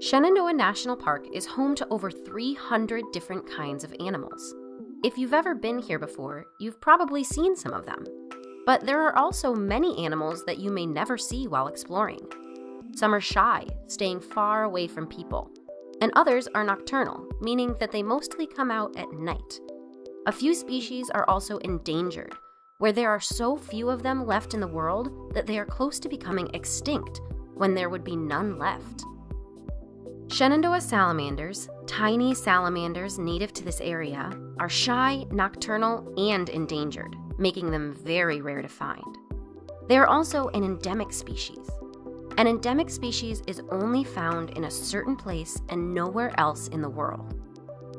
Shenandoah National Park is home to over 300 different kinds of animals. If you've ever been here before, you've probably seen some of them. But there are also many animals that you may never see while exploring. Some are shy, staying far away from people, and others are nocturnal, meaning that they mostly come out at night. A few species are also endangered, where there are so few of them left in the world that they are close to becoming extinct when there would be none left. Shenandoah salamanders, tiny salamanders native to this area, are shy, nocturnal, and endangered, making them very rare to find. They are also an endemic species. An endemic species is only found in a certain place and nowhere else in the world.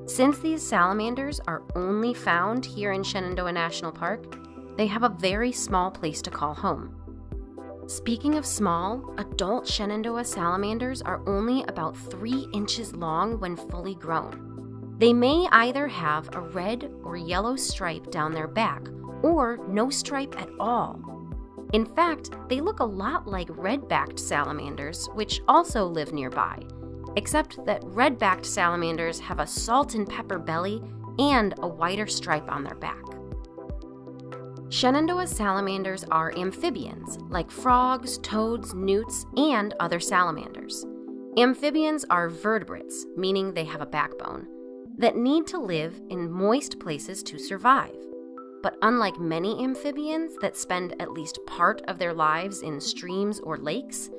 Since these salamanders are only found here in Shenandoah National Park, they have a very small place to call home. Speaking of small, adult Shenandoah salamanders are only about 3 inches long when fully grown. They may either have a red or yellow stripe down their back, or no stripe at all. In fact, they look a lot like red-backed salamanders, which also live nearby, except that red-backed salamanders have a salt and pepper belly and a whiter stripe on their back. Shenandoah salamanders are amphibians, like frogs, toads, newts, and other salamanders. Amphibians are vertebrates, meaning they have a backbone, that need to live in moist places to survive. But unlike many amphibians that spend at least part of their lives in streams or lakes,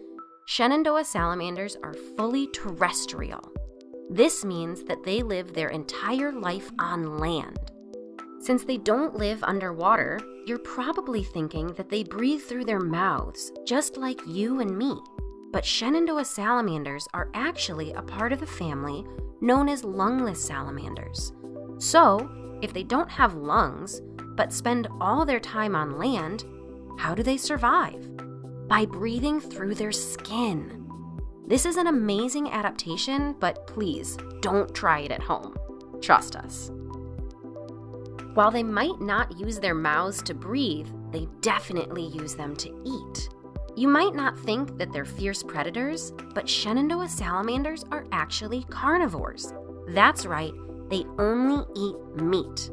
Shenandoah salamanders are fully terrestrial. This means that they live their entire life on land. Since they don't live underwater, you're probably thinking that they breathe through their mouths, just like you and me. But Shenandoah salamanders are actually a part of a family known as lungless salamanders. So, if they don't have lungs, but spend all their time on land, how do they survive? By breathing through their skin. This is an amazing adaptation, but please don't try it at home. Trust us. While they might not use their mouths to breathe, they definitely use them to eat. You might not think that they're fierce predators, but Shenandoah salamanders are actually carnivores. That's right, they only eat meat.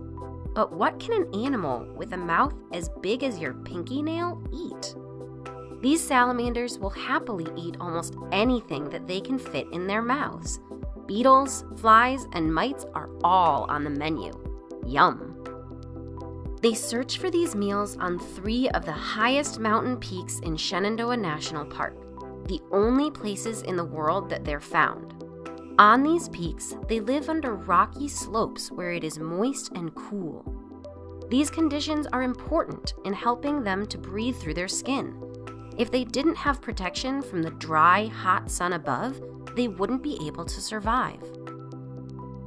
But what can an animal with a mouth as big as your pinky nail eat? These salamanders will happily eat almost anything that they can fit in their mouths. Beetles, flies, and mites are all on the menu. Yum. They search for these meals on 3 of the highest mountain peaks in Shenandoah National Park, the only places in the world that they're found. On these peaks, they live under rocky slopes where it is moist and cool. These conditions are important in helping them to breathe through their skin. If they didn't have protection from the dry, hot sun above, they wouldn't be able to survive.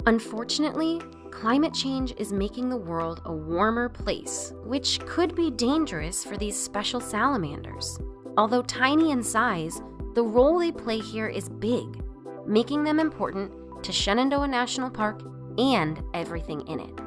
Unfortunately, climate change is making the world a warmer place, which could be dangerous for these special salamanders. Although tiny in size, the role they play here is big, making them important to Shenandoah National Park and everything in it.